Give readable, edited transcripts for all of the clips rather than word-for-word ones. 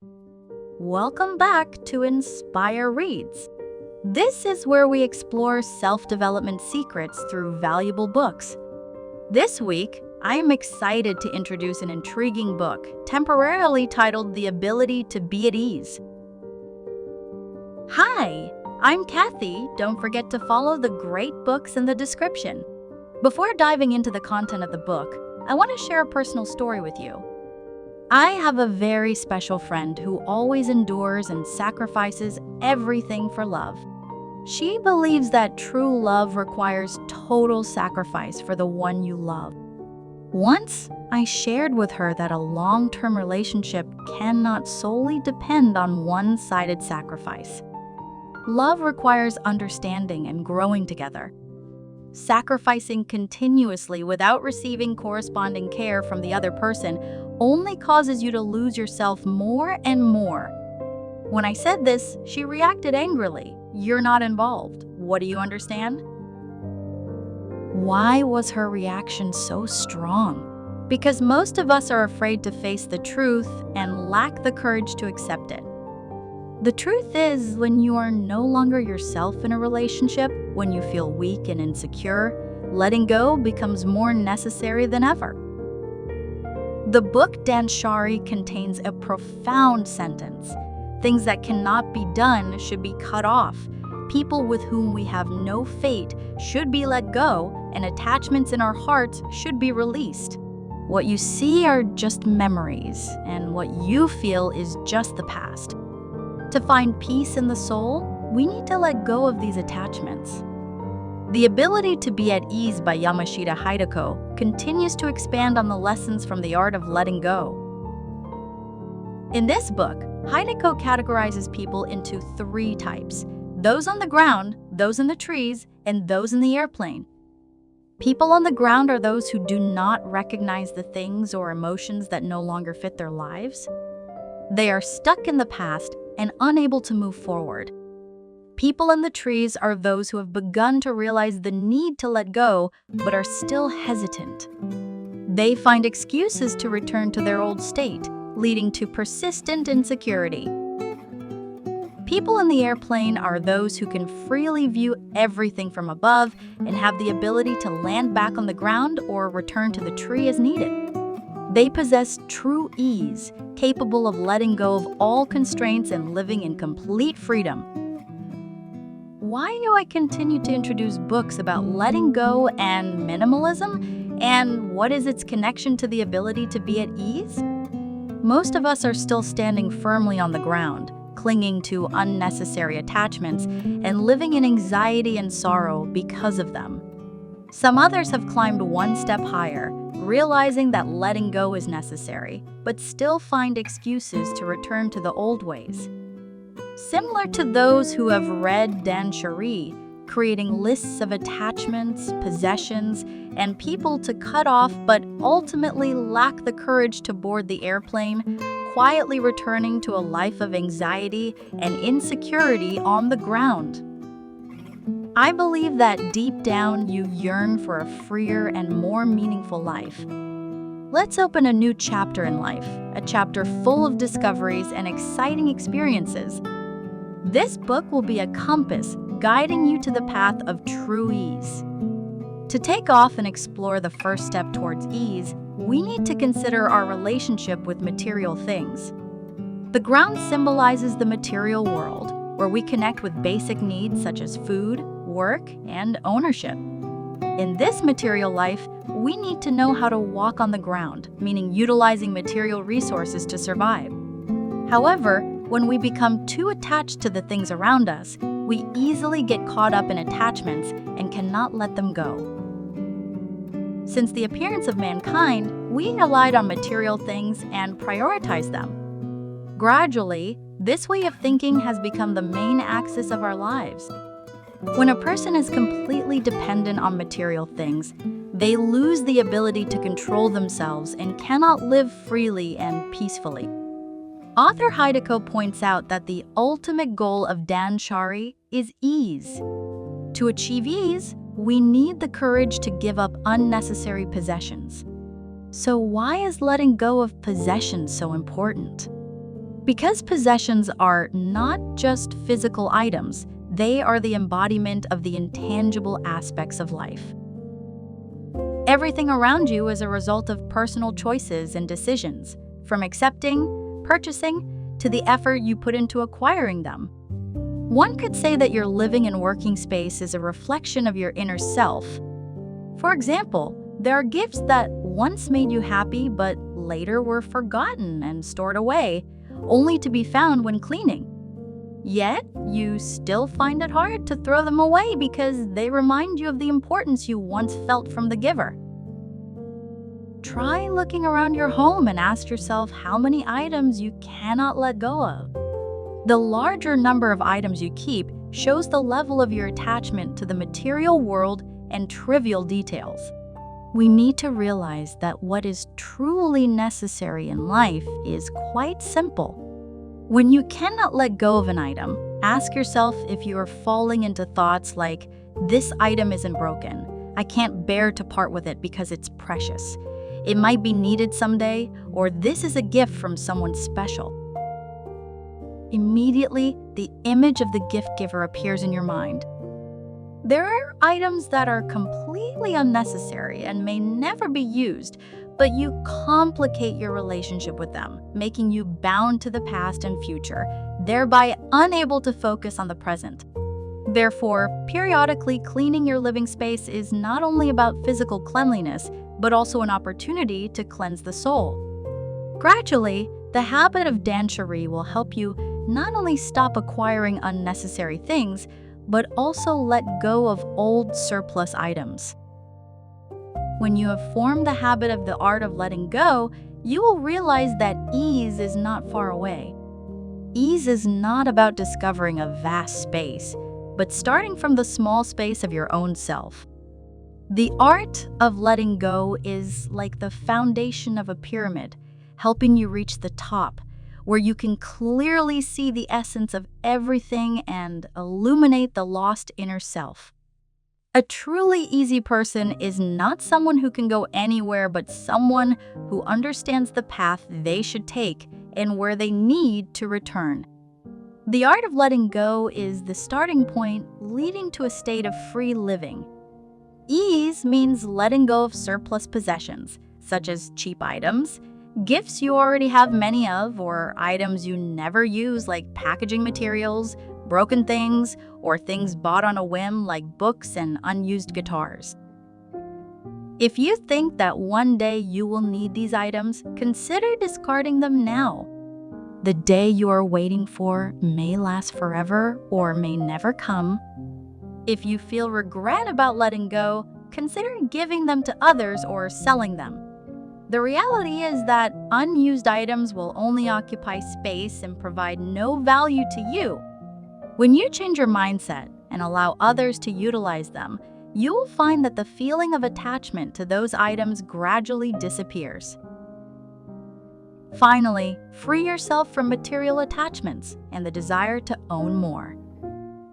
Welcome back to Inspire Reads. This is where we explore self-development secrets through valuable books. This week, I am excited to introduce an intriguing book, temporarily titled The Ability to Be at Ease. Hi, I'm Kathy. Don't forget to follow the great books in the description. Before diving into the content of the book, I want to share a personal story with you. I have a very special friend who always endures and sacrifices everything for love. She believes that true love requires total sacrifice for the one you love. Once, I shared with her that a long-term relationship cannot solely depend on one-sided sacrifice. Love requires understanding and growing together. Sacrificing continuously without receiving corresponding care from the other person only causes you to lose yourself more and more. When I said this, she reacted angrily. You're not involved. What do you understand? Why was her reaction so strong? Because most of us are afraid to face the truth and lack the courage to accept it. The truth is, when you are no longer yourself in a relationship, when you feel weak and insecure, letting go becomes more necessary than ever. The book Danshari contains a profound sentence. Things that cannot be done should be cut off. People with whom we have no fate should be let go, and attachments in our hearts should be released. What you see are just memories, and what you feel is just the past. To find peace in the soul, we need to let go of these attachments. The Ability to Be at Ease by Yamashita Hideko continues to expand on the lessons from the art of letting go. In this book, Hideko categorizes people into 3 types: those on the ground, those in the trees, and those in the airplane. People on the ground are those who do not recognize the things or emotions that no longer fit their lives. They are stuck in the past and unable to move forward. People in the trees are those who have begun to realize the need to let go, but are still hesitant. They find excuses to return to their old state, leading to persistent insecurity. People in the airplane are those who can freely view everything from above and have the ability to land back on the ground or return to the tree as needed. They possess true ease, capable of letting go of all constraints and living in complete freedom. Why do I continue to introduce books about letting go and minimalism? And what is its connection to the ability to be at ease? Most of us are still standing firmly on the ground, clinging to unnecessary attachments and living in anxiety and sorrow because of them. Some others have climbed one step higher, realizing that letting go is necessary, but still find excuses to return to the old ways. Similar to those who have read Danshari, creating lists of attachments, possessions, and people to cut off but ultimately lack the courage to board the airplane, quietly returning to a life of anxiety and insecurity on the ground. I believe that deep down you yearn for a freer and more meaningful life. Let's open a new chapter in life, a chapter full of discoveries and exciting experiences. This book will be a compass guiding you to the path of true ease. To take off and explore the first step towards ease, we need to consider our relationship with material things. The ground symbolizes the material world, where we connect with basic needs such as food, work, and ownership. In this material life, we need to know how to walk on the ground, meaning utilizing material resources to survive. However, when we become too attached to the things around us, we easily get caught up in attachments and cannot let them go. Since the appearance of mankind, we relied on material things and prioritized them. Gradually, this way of thinking has become the main axis of our lives. When a person is completely dependent on material things, they lose the ability to control themselves and cannot live freely and peacefully. Author Hideko points out that the ultimate goal of Danshari is ease. To achieve ease, we need the courage to give up unnecessary possessions. So why is letting go of possessions so important? Because possessions are not just physical items, they are the embodiment of the intangible aspects of life. Everything around you is a result of personal choices and decisions, from accepting, purchasing, to the effort you put into acquiring them. One could say that your living and working space is a reflection of your inner self. For example, there are gifts that once made you happy but later were forgotten and stored away, only to be found when cleaning. Yet, you still find it hard to throw them away because they remind you of the importance you once felt from the giver. Try looking around your home and ask yourself how many items you cannot let go of. The larger number of items you keep shows the level of your attachment to the material world and trivial details. We need to realize that what is truly necessary in life is quite simple. When you cannot let go of an item, ask yourself if you are falling into thoughts like, "This item isn't broken. I can't bear to part with it because it's precious. It might be needed someday," or "This is a gift from someone special." Immediately, the image of the gift giver appears in your mind. There are items that are completely unnecessary and may never be used, but you complicate your relationship with them, making you bound to the past and future, thereby unable to focus on the present. Therefore, periodically cleaning your living space is not only about physical cleanliness, but also an opportunity to cleanse the soul. Gradually, the habit of danchery will help you not only stop acquiring unnecessary things, but also let go of old surplus items. When you have formed the habit of the art of letting go, you will realize that ease is not far away. Ease is not about discovering a vast space, but starting from the small space of your own self. The art of letting go is like the foundation of a pyramid, helping you reach the top, where you can clearly see the essence of everything and illuminate the lost inner self. A truly easy person is not someone who can go anywhere, but someone who understands the path they should take and where they need to return. The art of letting go is the starting point leading to a state of free living. Ease means letting go of surplus possessions, such as cheap items, gifts you already have many of, or items you never use like packaging materials, broken things, or things bought on a whim like books and unused guitars. If you think that one day you will need these items, consider discarding them now. The day you are waiting for may last forever or may never come. If you feel regret about letting go, consider giving them to others or selling them. The reality is that unused items will only occupy space and provide no value to you. When you change your mindset and allow others to utilize them, you will find that the feeling of attachment to those items gradually disappears. Finally, free yourself from material attachments and the desire to own more.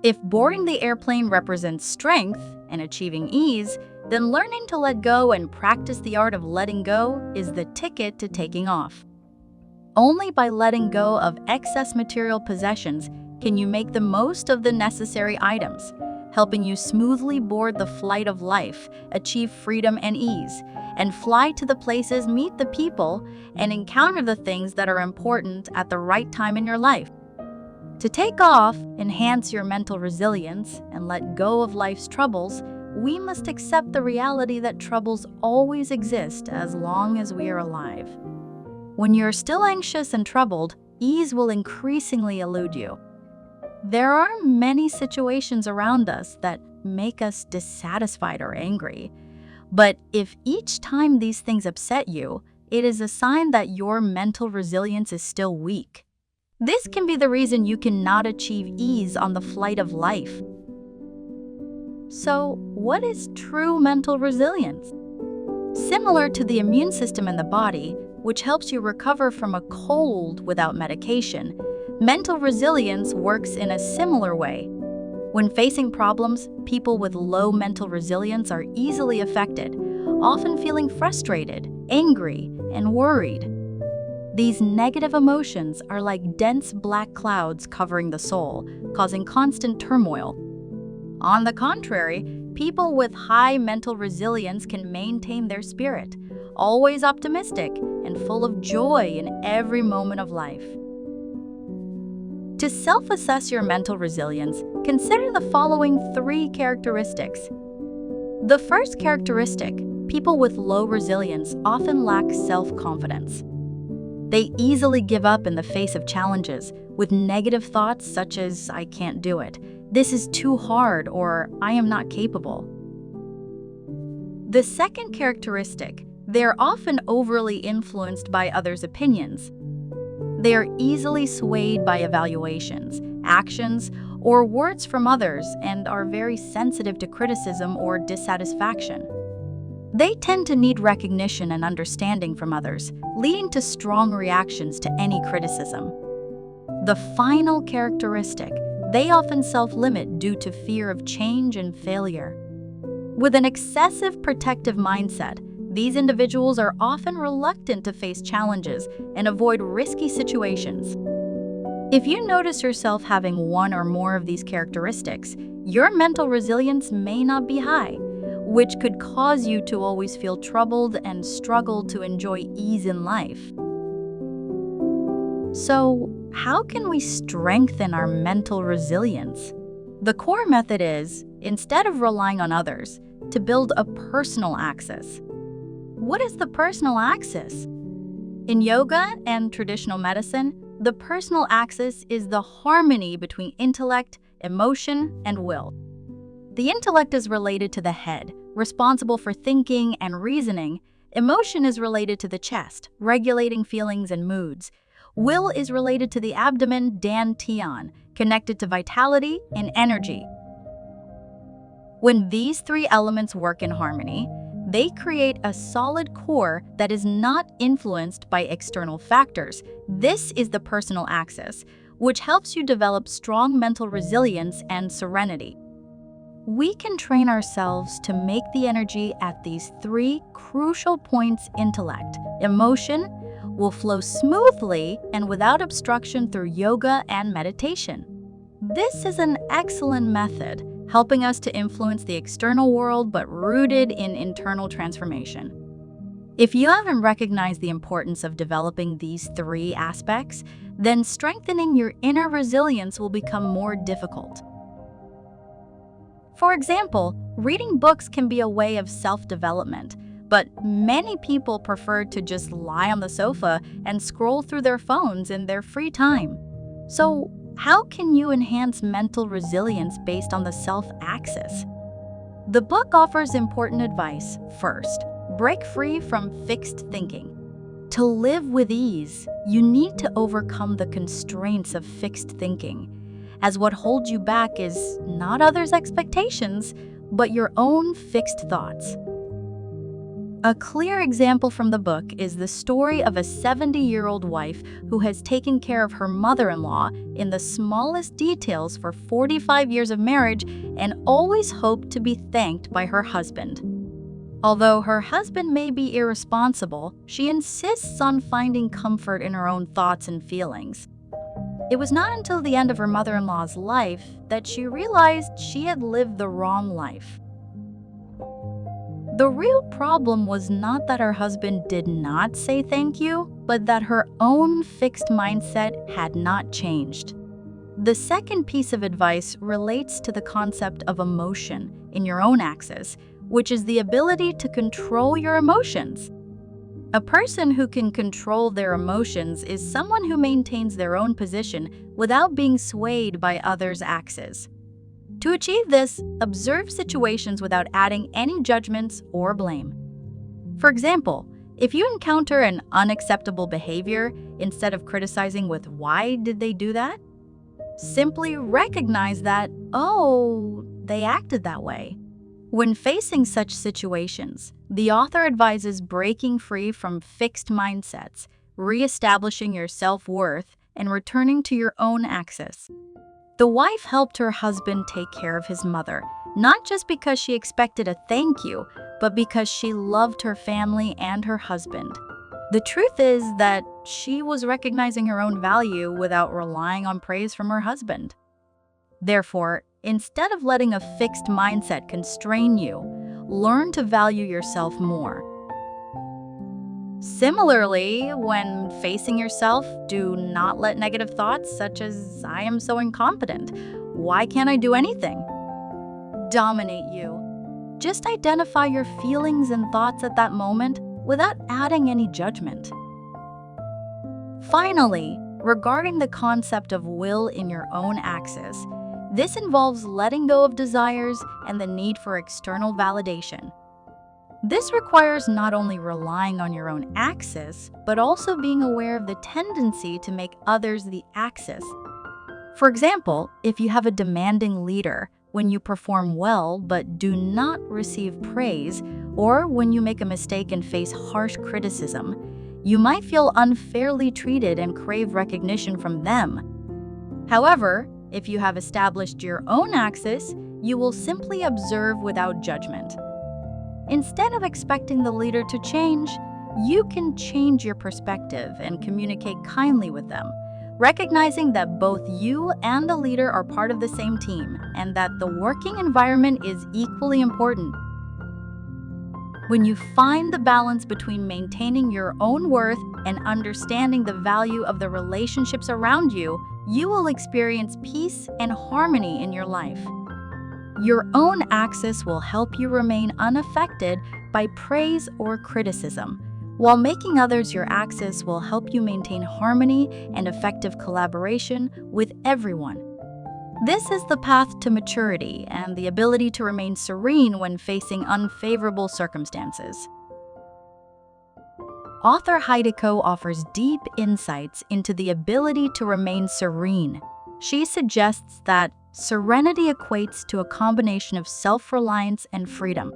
If boarding the airplane represents strength and achieving ease, then learning to let go and practice the art of letting go is the ticket to taking off. Only by letting go of excess material possessions can you make the most of the necessary items, helping you smoothly board the flight of life, achieve freedom and ease, and fly to the places, meet the people, and encounter the things that are important at the right time in your life. To take off, enhance your mental resilience, and let go of life's troubles, we must accept the reality that troubles always exist as long as we are alive. When you're still anxious and troubled, ease will increasingly elude you. There are many situations around us that make us dissatisfied or angry. But if each time these things upset you, it is a sign that your mental resilience is still weak. This can be the reason you cannot achieve ease on the flight of life. So, what is true mental resilience? Similar to the immune system in the body, which helps you recover from a cold without medication, mental resilience works in a similar way. When facing problems, people with low mental resilience are easily affected, often feeling frustrated, angry, and worried. These negative emotions are like dense black clouds covering the soul, causing constant turmoil. On the contrary, people with high mental resilience can maintain their spirit, always optimistic and full of joy in every moment of life. To self-assess your mental resilience, consider the following 3 characteristics. The first characteristic, people with low resilience often lack self-confidence. They easily give up in the face of challenges, with negative thoughts such as, "I can't do it," "This is too hard," or "I am not capable." The second characteristic, they are often overly influenced by others' opinions. They are easily swayed by evaluations, actions, or words from others and are very sensitive to criticism or dissatisfaction. They tend to need recognition and understanding from others, leading to strong reactions to any criticism. The final characteristic, they often self-limit due to fear of change and failure. With an excessive protective mindset, these individuals are often reluctant to face challenges and avoid risky situations. If you notice yourself having one or more of these characteristics, your mental resilience may not be high, which could cause you to always feel troubled and struggle to enjoy ease in life. So, how can we strengthen our mental resilience? The core method is, instead of relying on others, to build a personal axis. What is the personal axis? In yoga and traditional medicine, the personal axis is the harmony between intellect, emotion, and will. The intellect is related to the head, responsible for thinking and reasoning. Emotion is related to the chest, regulating feelings and moods. Will is related to the abdomen, dantian, connected to vitality and energy. When these 3 elements work in harmony, they create a solid core that is not influenced by external factors. This is the personal axis, which helps you develop strong mental resilience and serenity. We can train ourselves to make the energy at these 3 crucial points: intellect, emotion, will flow smoothly and without obstruction through yoga and meditation. This is an excellent method, helping us to influence the external world but rooted in internal transformation. If you haven't recognized the importance of developing these 3 aspects, then strengthening your inner resilience will become more difficult. For example, reading books can be a way of self-development, but many people prefer to just lie on the sofa and scroll through their phones in their free time. So, how can you enhance mental resilience based on the self-axis? The book offers important advice. First, break free from fixed thinking. To live with ease, you need to overcome the constraints of fixed thinking, as what holds you back is not others' expectations, but your own fixed thoughts. A clear example from the book is the story of a 70-year-old wife who has taken care of her mother-in-law in the smallest details for 45 years of marriage and always hoped to be thanked by her husband. Although her husband may be irresponsible, she insists on finding comfort in her own thoughts and feelings. It was not until the end of her mother-in-law's life that she realized she had lived the wrong life. The real problem was not that her husband did not say thank you, but that her own fixed mindset had not changed. The second piece of advice relates to the concept of emotion in your own axis, which is the ability to control your emotions. A person who can control their emotions is someone who maintains their own position without being swayed by others' axes. To achieve this, observe situations without adding any judgments or blame. For example, if you encounter an unacceptable behavior, instead of criticizing with "why did they do that?" simply recognize that, "oh, they acted that way." When facing such situations, the author advises breaking free from fixed mindsets, reestablishing your self-worth, and returning to your own axis. The wife helped her husband take care of his mother, not just because she expected a thank you, but because she loved her family and her husband. The truth is that she was recognizing her own value without relying on praise from her husband. Therefore, instead of letting a fixed mindset constrain you, learn to value yourself more. Similarly, when facing yourself, do not let negative thoughts such as, "I am so incompetent, why can't I do anything?" dominate you. Just identify your feelings and thoughts at that moment without adding any judgment. Finally, regarding the concept of will in your own axis, this involves letting go of desires and the need for external validation. This requires not only relying on your own axis, but also being aware of the tendency to make others the axis. For example, if you have a demanding leader, when you perform well but do not receive praise, or when you make a mistake and face harsh criticism, you might feel unfairly treated and crave recognition from them. However, if you have established your own axis, you will simply observe without judgment. Instead of expecting the leader to change, you can change your perspective and communicate kindly with them, recognizing that both you and the leader are part of the same team and that the working environment is equally important. When you find the balance between maintaining your own worth and understanding the value of the relationships around you, you will experience peace and harmony in your life. Your own axis will help you remain unaffected by praise or criticism, while making others your axis will help you maintain harmony and effective collaboration with everyone. This is the path to maturity and the ability to remain serene when facing unfavorable circumstances. Author Hideko offers deep insights into the ability to remain serene. She suggests that serenity equates to a combination of self-reliance and freedom.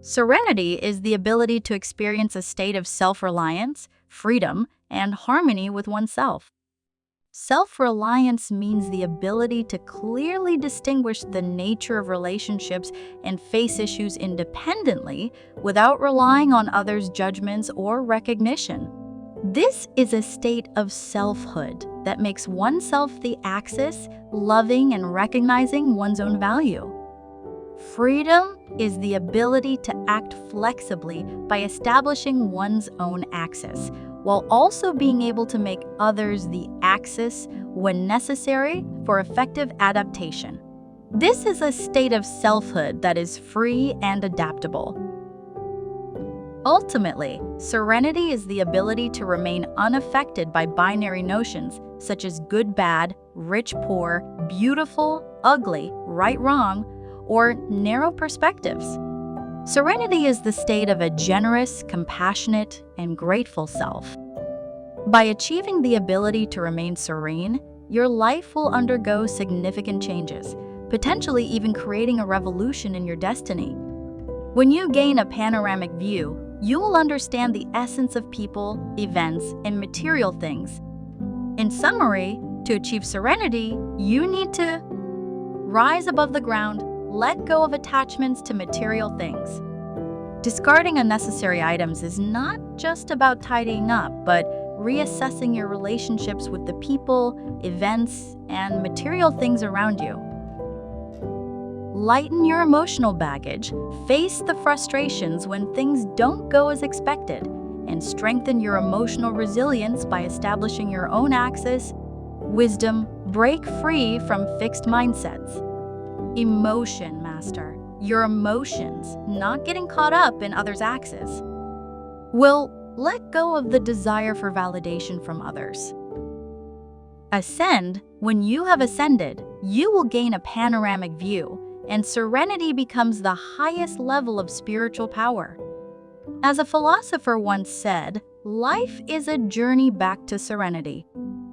Serenity is the ability to experience a state of self-reliance, freedom, and harmony with oneself. Self-reliance means the ability to clearly distinguish the nature of relationships and face issues independently without relying on others' judgments or recognition. This is a state of selfhood that makes oneself the axis, loving and recognizing one's own value. Freedom is the ability to act flexibly by establishing one's own axis, while also being able to make others the axis when necessary for effective adaptation. This is a state of selfhood that is free and adaptable. Ultimately, serenity is the ability to remain unaffected by binary notions such as good-bad, rich-poor, beautiful, ugly, right-wrong, or narrow perspectives. Serenity is the state of a generous, compassionate, and grateful self. By achieving the ability to remain serene, your life will undergo significant changes, potentially even creating a revolution in your destiny. When you gain a panoramic view, you will understand the essence of people, events, and material things. In summary, to achieve serenity, you need to rise above the ground, let go of attachments to material things. Discarding unnecessary items is not just about tidying up, but reassessing your relationships with the people, events, and material things around you. Lighten your emotional baggage, face the frustrations when things don't go as expected, and strengthen your emotional resilience by establishing your own axis. Wisdom, break free from fixed mindsets. Emotion master, your emotions, not getting caught up in others' axis. Will let go of the desire for validation from others. Ascend, when you have ascended, you will gain a panoramic view, and serenity becomes the highest level of spiritual power. As a philosopher once said, life is a journey back to serenity.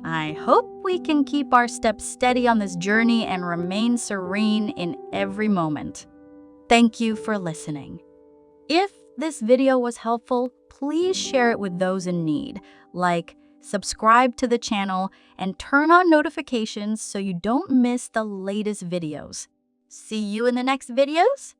I hope we can keep our steps steady on this journey and remain serene in every moment. Thank you for listening. If this video was helpful, please share it with those in need. Like, subscribe to the channel, and turn on notifications so you don't miss the latest videos. See you in the next videos.